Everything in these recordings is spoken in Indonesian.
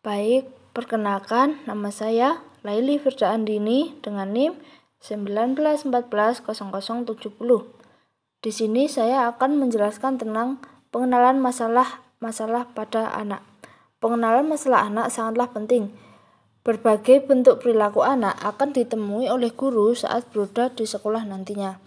Baik, perkenalkan nama saya Laili Firda Andini dengan NIM 19140070. Di sini saya akan menjelaskan tentang pengenalan masalah pada anak. Pengenalan masalah anak sangatlah penting. Berbagai bentuk perilaku anak akan ditemui oleh guru saat berada di sekolah nantinya.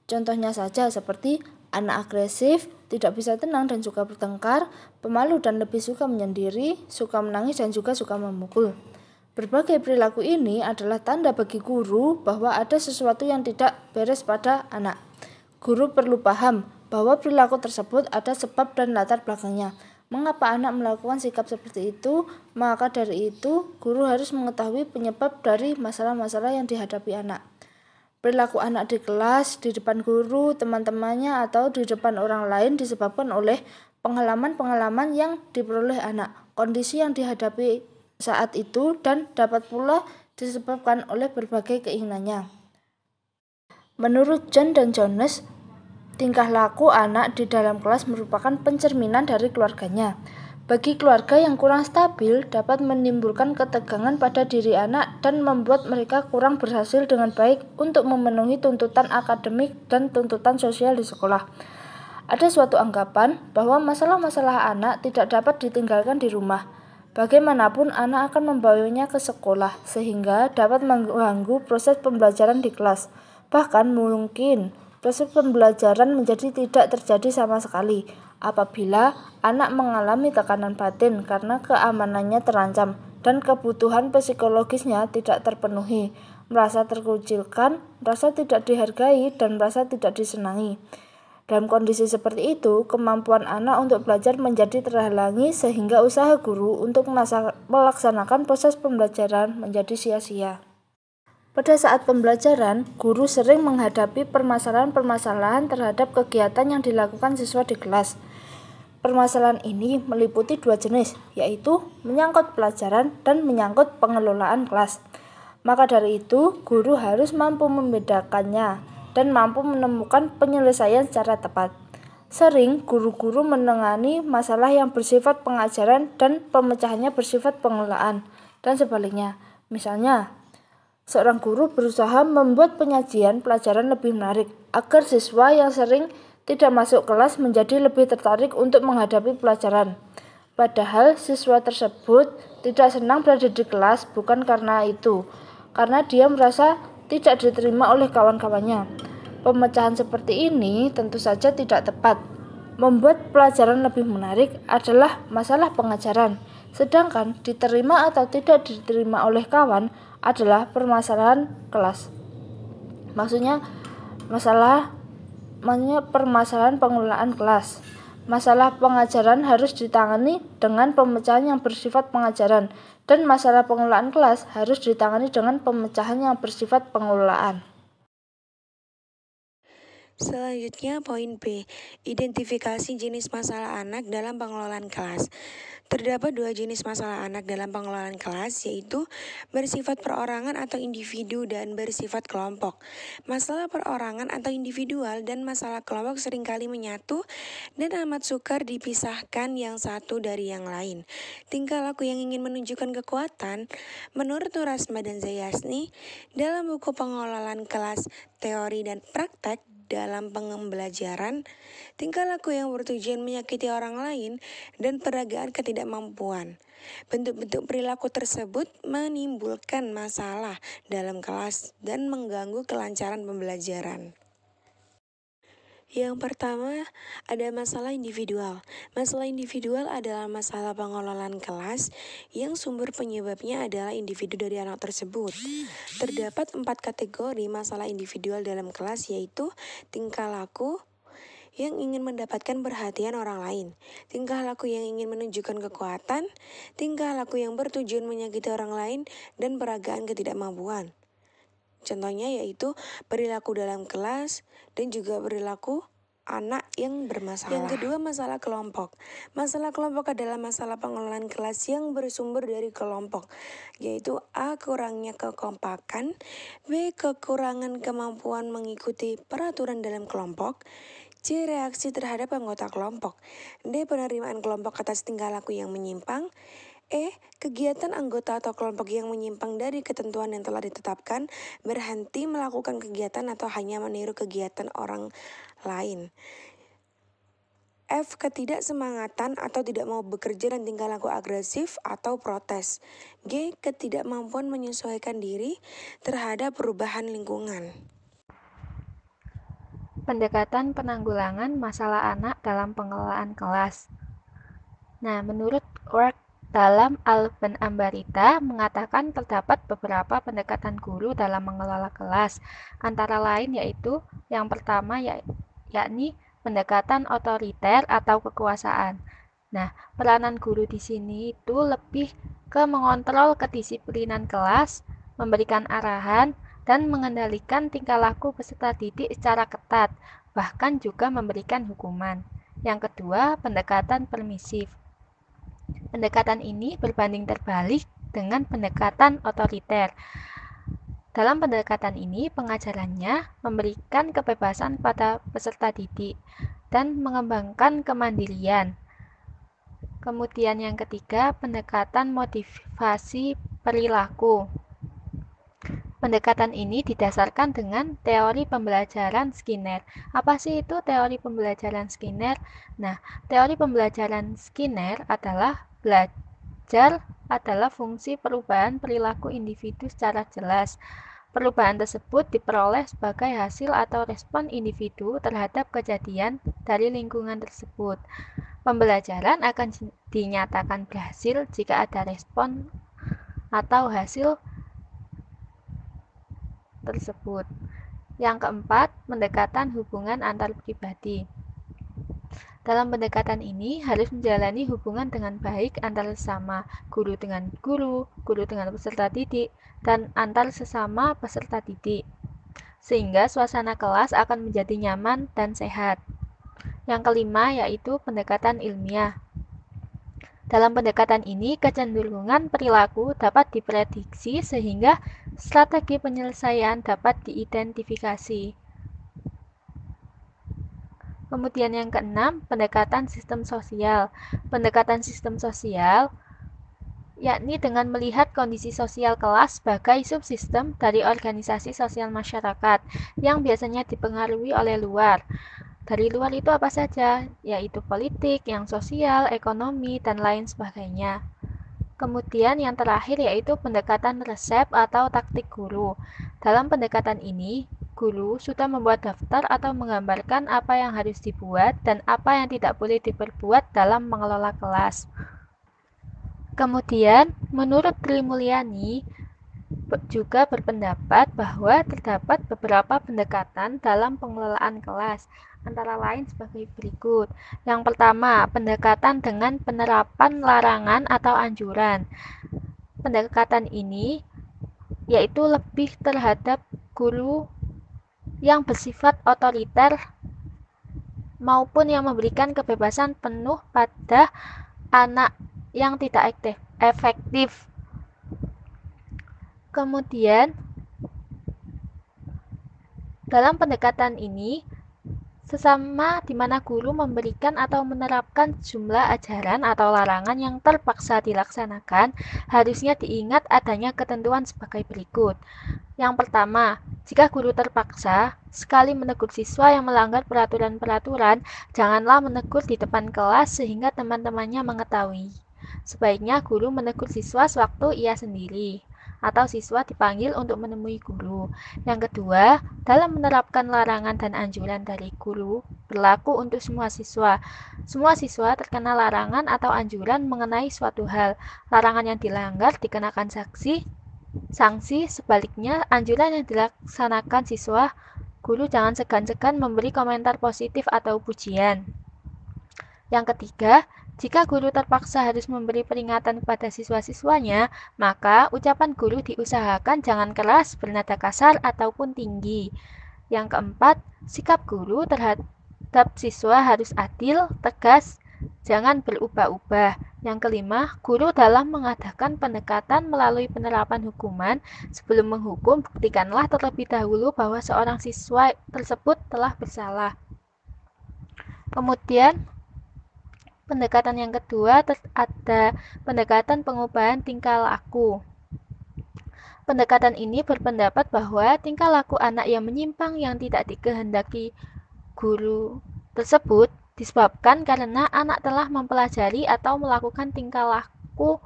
Contohnya saja seperti anak agresif, tidak bisa tenang dan suka bertengkar, pemalu dan lebih suka menyendiri, suka menangis dan juga suka memukul. Berbagai perilaku ini adalah tanda bagi guru bahwa ada sesuatu yang tidak beres pada anak. Guru perlu paham bahwa perilaku tersebut ada sebab dan latar belakangnya. Mengapa anak melakukan sikap seperti itu? Maka dari itu, guru harus mengetahui penyebab dari masalah-masalah yang dihadapi anak. Perilaku anak di kelas, di depan guru, teman-temannya, atau di depan orang lain disebabkan oleh pengalaman-pengalaman yang diperoleh anak, kondisi yang dihadapi saat itu, dan dapat pula disebabkan oleh berbagai keinginannya. Menurut John dan Jones, tingkah laku anak di dalam kelas merupakan pencerminan dari keluarganya. Bagi keluarga yang kurang stabil, dapat menimbulkan ketegangan pada diri anak dan membuat mereka kurang berhasil dengan baik untuk memenuhi tuntutan akademik dan tuntutan sosial di sekolah. Ada suatu anggapan bahwa masalah-masalah anak tidak dapat ditinggalkan di rumah. Bagaimanapun anak akan membawanya ke sekolah, sehingga dapat mengganggu proses pembelajaran di kelas. Bahkan mungkin proses pembelajaran menjadi tidak terjadi sama sekali apabila anak mengalami tekanan batin karena keamanannya terancam dan kebutuhan psikologisnya tidak terpenuhi, merasa terkucilkan, merasa tidak dihargai, dan merasa tidak disenangi. Dalam kondisi seperti itu, kemampuan anak untuk belajar menjadi terhalangi sehingga usaha guru untuk melaksanakan proses pembelajaran menjadi sia-sia. Pada saat pembelajaran, guru sering menghadapi permasalahan-permasalahan terhadap kegiatan yang dilakukan siswa di kelas. Permasalahan ini meliputi dua jenis, yaitu menyangkut pelajaran dan menyangkut pengelolaan kelas. Maka dari itu, guru harus mampu membedakannya dan mampu menemukan penyelesaian secara tepat. Sering, guru-guru menangani masalah yang bersifat pengajaran dan pemecahannya bersifat pengelolaan, dan sebaliknya. Misalnya, seorang guru berusaha membuat penyajian pelajaran lebih menarik agar siswa yang sering tidak masuk kelas menjadi lebih tertarik untuk menghadapi pelajaran. Padahal siswa tersebut tidak senang berada di kelas bukan karena itu, karena dia merasa tidak diterima oleh kawan-kawannya. Pemecahan seperti ini tentu saja tidak tepat. Membuat pelajaran lebih menarik adalah masalah pengajaran, sedangkan diterima atau tidak diterima oleh kawan adalah permasalahan kelas. Maksudnya permasalahan pengelolaan kelas. Masalah pengajaran harus ditangani dengan pemecahan yang bersifat pengajaran, dan masalah pengelolaan kelas harus ditangani dengan pemecahan yang bersifat pengelolaan. Selanjutnya poin B, identifikasi jenis masalah anak dalam pengelolaan kelas. Terdapat dua jenis masalah anak dalam pengelolaan kelas, yaitu bersifat perorangan atau individu dan bersifat kelompok. Masalah perorangan atau individual dan masalah kelompok seringkali menyatu dan amat sukar dipisahkan yang satu dari yang lain. Tingkah laku yang ingin menunjukkan kekuatan, menurut Nurasma dan Zayasni, dalam buku pengelolaan kelas, teori dan praktek, dalam pembelajaran, tingkah laku yang bertujuan menyakiti orang lain dan peragaan ketidakmampuan. Bentuk-bentuk perilaku tersebut menimbulkan masalah dalam kelas dan mengganggu kelancaran pembelajaran. Yang pertama, ada masalah individual. Masalah individual adalah masalah pengelolaan kelas yang sumber penyebabnya adalah individu dari anak tersebut. Terdapat 4 kategori masalah individual dalam kelas, yaitu tingkah laku yang ingin mendapatkan perhatian orang lain, tingkah laku yang ingin menunjukkan kekuatan, tingkah laku yang bertujuan menyakiti orang lain, dan peragaan ketidakmampuan. Contohnya yaitu perilaku dalam kelas dan juga perilaku anak yang bermasalah. Yang kedua, masalah kelompok. Masalah kelompok adalah masalah pengelolaan kelas yang bersumber dari kelompok, yaitu A. Kurangnya kekompakan, B. Kekurangan kemampuan mengikuti peraturan dalam kelompok, C. Reaksi terhadap anggota kelompok, D. Penerimaan kelompok atas tingkah laku yang menyimpang, E. Kegiatan anggota atau kelompok yang menyimpang dari ketentuan yang telah ditetapkan, berhenti melakukan kegiatan atau hanya meniru kegiatan orang lain. F. Ketidaksemangatan atau tidak mau bekerja dan tingkah laku agresif atau protes. G. Ketidakmampuan menyesuaikan diri terhadap perubahan lingkungan. Pendekatan penanggulangan masalah anak dalam pengelolaan kelas. Nah, menurut work dalam Alban Ambarita mengatakan terdapat beberapa pendekatan guru dalam mengelola kelas, antara lain yaitu yang pertama yakni pendekatan otoriter atau kekuasaan. Nah, peranan guru di sini itu lebih ke mengontrol kedisiplinan kelas, memberikan arahan, dan mengendalikan tingkah laku peserta didik secara ketat, bahkan juga memberikan hukuman. Yang kedua, pendekatan permisif. Pendekatan ini berbanding terbalik dengan pendekatan otoriter. Dalam pendekatan ini, pengajarannya memberikan kebebasan pada peserta didik dan mengembangkan kemandirian. Kemudian yang ketiga, pendekatan motivasi perilaku. Pendekatan ini didasarkan dengan teori pembelajaran Skinner. Apa sih itu teori pembelajaran Skinner? Nah, teori pembelajaran Skinner adalah belajar adalah fungsi perubahan perilaku individu secara jelas. Perubahan tersebut diperoleh sebagai hasil atau respon individu terhadap kejadian dari lingkungan tersebut. Pembelajaran akan dinyatakan berhasil jika ada respon atau hasil tersebut. Yang keempat, pendekatan hubungan antar pribadi. Dalam pendekatan ini harus menjalani hubungan dengan baik antara sesama, guru dengan guru, guru dengan peserta didik, dan antar sesama peserta didik, sehingga suasana kelas akan menjadi nyaman dan sehat. Yang kelima yaitu pendekatan ilmiah. Dalam pendekatan ini, kecenderungan perilaku dapat diprediksi sehingga strategi penyelesaian dapat diidentifikasi. Kemudian yang keenam, pendekatan sistem sosial. Pendekatan sistem sosial yakni dengan melihat kondisi sosial kelas sebagai subsistem dari organisasi sosial masyarakat yang biasanya dipengaruhi oleh luar. Dari luar itu apa saja? Yaitu politik, yang sosial, ekonomi, dan lain sebagainya. Kemudian yang terakhir yaitu pendekatan resep atau taktik guru. Dalam pendekatan ini, guru sudah membuat daftar atau menggambarkan apa yang harus dibuat dan apa yang tidak boleh diperbuat dalam mengelola kelas. Kemudian, menurut Tri Mulyani juga berpendapat bahwa terdapat beberapa pendekatan dalam pengelolaan kelas, antara lain sebagai berikut. Yang pertama, pendekatan dengan penerapan larangan atau anjuran. Pendekatan ini yaitu lebih terhadap guru yang bersifat otoriter maupun yang memberikan kebebasan penuh pada anak yang tidak efektif. Kemudian, dalam pendekatan ini, sesama di mana guru memberikan atau menerapkan jumlah ajaran atau larangan yang terpaksa dilaksanakan, harusnya diingat adanya ketentuan sebagai berikut. Yang pertama, jika guru terpaksa sekali menegur siswa yang melanggar peraturan-peraturan, janganlah menegur di depan kelas sehingga teman-temannya mengetahui. Sebaiknya guru menegur siswa sewaktu ia sendiri, atau siswa dipanggil untuk menemui guru. Yang kedua, dalam menerapkan larangan dan anjuran dari guru, berlaku untuk semua siswa. Semua siswa terkena larangan atau anjuran mengenai suatu hal. Larangan yang dilanggar dikenakan sanksi, sebaliknya anjuran yang dilaksanakan siswa, guru jangan segan-segan memberi komentar positif atau pujian. Yang ketiga, jika guru terpaksa harus memberi peringatan kepada siswa-siswanya, maka ucapan guru diusahakan jangan keras, bernada kasar, ataupun tinggi. Yang keempat, sikap guru terhadap siswa harus adil, tegas, jangan berubah-ubah. Yang kelima, guru dalam mengadakan pendekatan melalui penerapan hukuman, sebelum menghukum, buktikanlah terlebih dahulu bahwa seorang siswa tersebut telah bersalah. Kemudian, Pendekatan yang kedua ada pendekatan pengubahan tingkah laku. Pendekatan ini berpendapat bahwa tingkah laku anak yang menyimpang yang tidak dikehendaki guru tersebut disebabkan karena anak telah mempelajari atau melakukan tingkah laku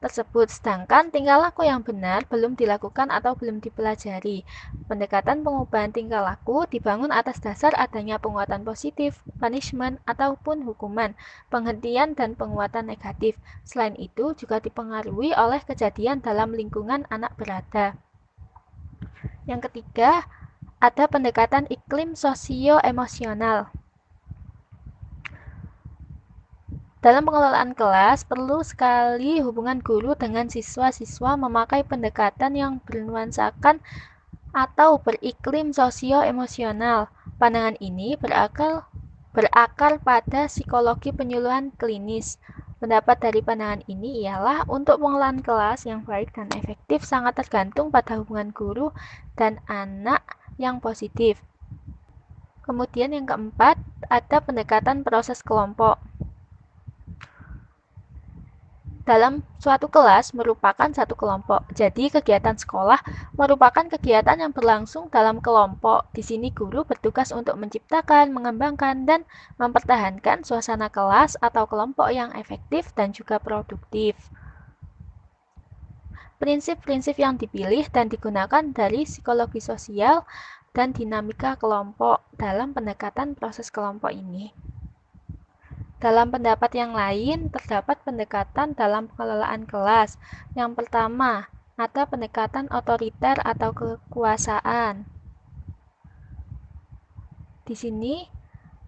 tersebut, sedangkan tingkah laku yang benar belum dilakukan atau belum dipelajari. Pendekatan pengubahan tingkah laku dibangun atas dasar adanya penguatan positif, punishment, ataupun hukuman, penghentian, dan penguatan negatif. Selain itu, juga dipengaruhi oleh kejadian dalam lingkungan anak berada. Yang ketiga, ada pendekatan iklim sosio-emosional. Dalam pengelolaan kelas, perlu sekali hubungan guru dengan siswa-siswa memakai pendekatan yang bernuansakan atau beriklim sosio-emosional. Pandangan ini berakar pada psikologi penyuluhan klinis. Pendapat dari pandangan ini ialah untuk pengelolaan kelas yang baik dan efektif sangat tergantung pada hubungan guru dan anak yang positif. Kemudian yang keempat, ada pendekatan proses kelompok. Dalam suatu kelas merupakan satu kelompok. Jadi kegiatan sekolah merupakan kegiatan yang berlangsung dalam kelompok. Di sini guru bertugas untuk menciptakan, mengembangkan, dan mempertahankan suasana kelas atau kelompok yang efektif dan juga produktif. Prinsip-prinsip yang dipilih dan digunakan dari psikologi sosial dan dinamika kelompok dalam pendekatan proses kelompok ini. Dalam pendapat yang lain, terdapat pendekatan dalam pengelolaan kelas. Yang pertama, ada pendekatan otoriter atau kekuasaan. Di sini,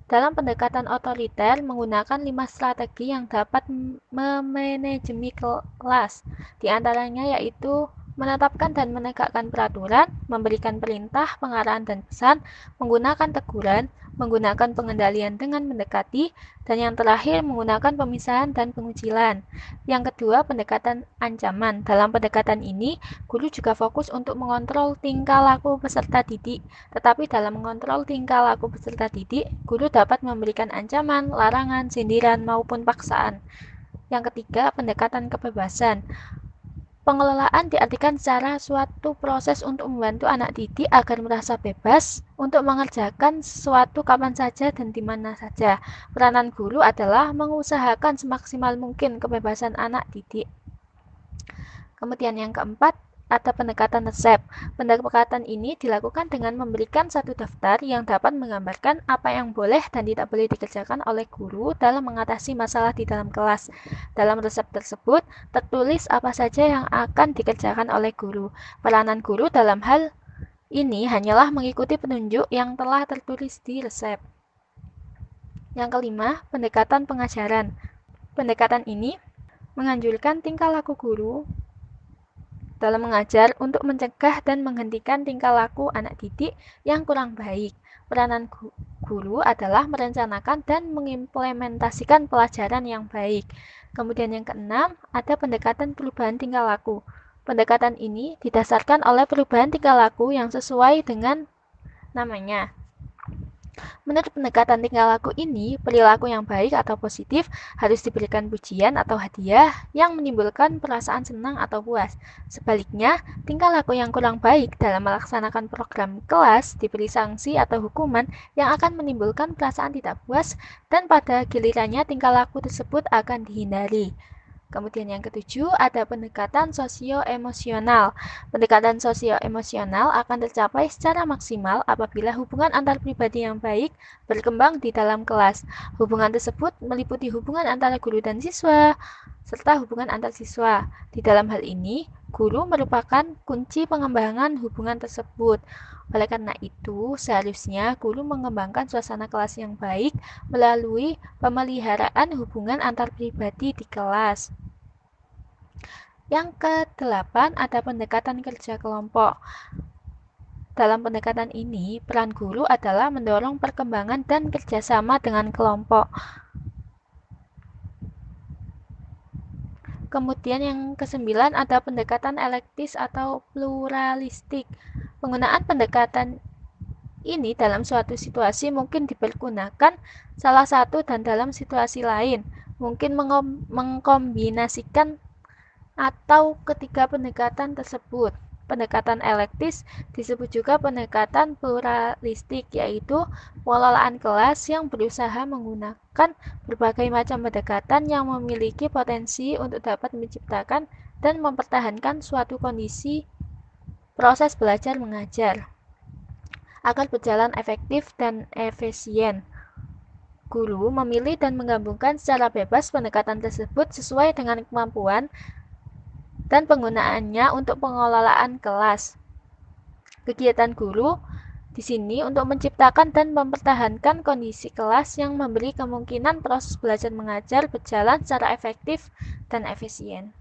dalam pendekatan otoriter menggunakan 5 strategi yang dapat memanajemi kelas. Di antaranya yaitu menetapkan dan menegakkan peraturan, memberikan perintah, pengarahan dan pesan, menggunakan teguran, menggunakan pengendalian dengan mendekati, dan yang terakhir menggunakan pemisahan dan pengucilan. Yang kedua, pendekatan ancaman. Dalam pendekatan ini, guru juga fokus untuk mengontrol tingkah laku peserta didik. Tetapi dalam mengontrol tingkah laku peserta didik, guru dapat memberikan ancaman, larangan, sindiran, maupun paksaan. Yang ketiga, pendekatan kebebasan. Pengelolaan diartikan secara suatu proses untuk membantu anak didik agar merasa bebas untuk mengerjakan sesuatu kapan saja dan di mana saja. Peranan guru adalah mengusahakan semaksimal mungkin kebebasan anak didik. Kemudian yang keempat, ada pendekatan resep. Pendekatan ini dilakukan dengan memberikan satu daftar yang dapat menggambarkan apa yang boleh dan tidak boleh dikerjakan oleh guru dalam mengatasi masalah di dalam kelas. Dalam resep tersebut, tertulis apa saja yang akan dikerjakan oleh guru. Peranan guru dalam hal ini hanyalah mengikuti petunjuk yang telah tertulis di resep. Yang kelima, pendekatan pengajaran. Pendekatan ini menganjurkan tingkah laku guru dalam mengajar untuk mencegah dan menghentikan tingkah laku anak didik yang kurang baik. Peranan guru adalah merencanakan dan mengimplementasikan pelajaran yang baik. Kemudian yang keenam, ada pendekatan perubahan tingkah laku. Pendekatan ini didasarkan oleh perubahan tingkah laku yang sesuai dengan namanya. Menurut pendekatan tingkah laku ini, perilaku yang baik atau positif harus diberikan pujian atau hadiah yang menimbulkan perasaan senang atau puas. Sebaliknya, tingkah laku yang kurang baik dalam melaksanakan program kelas diberi sanksi atau hukuman yang akan menimbulkan perasaan tidak puas dan pada gilirannya tingkah laku tersebut akan dihindari. Kemudian yang ketujuh, ada pendekatan sosio-emosional. Pendekatan sosio-emosional akan tercapai secara maksimal apabila hubungan antar pribadi yang baik berkembang di dalam kelas. Hubungan tersebut meliputi hubungan antara guru dan siswa, serta hubungan antar siswa. Di dalam hal ini, guru merupakan kunci pengembangan hubungan tersebut. Oleh karena itu, seharusnya guru mengembangkan suasana kelas yang baik melalui pemeliharaan hubungan antar pribadi di kelas. Yang ke-8 ada pendekatan kerja kelompok. Dalam pendekatan ini, peran guru adalah mendorong perkembangan dan kerjasama dengan kelompok. Kemudian yang ke-9 ada pendekatan elektis atau pluralistik. Penggunaan pendekatan ini dalam suatu situasi mungkin dipergunakan salah satu dan dalam situasi lain, mungkin mengkombinasikan atau ketiga pendekatan tersebut. Pendekatan elektis disebut juga pendekatan pluralistik, yaitu pengelolaan kelas yang berusaha menggunakan berbagai macam pendekatan yang memiliki potensi untuk dapat menciptakan dan mempertahankan suatu kondisi proses belajar mengajar agar berjalan efektif dan efisien. Guru memilih dan menggabungkan secara bebas pendekatan tersebut sesuai dengan kemampuan dan penggunaannya untuk pengelolaan kelas. Kegiatan guru di sini untuk menciptakan dan mempertahankan kondisi kelas yang memberi kemungkinan proses belajar mengajar berjalan secara efektif dan efisien.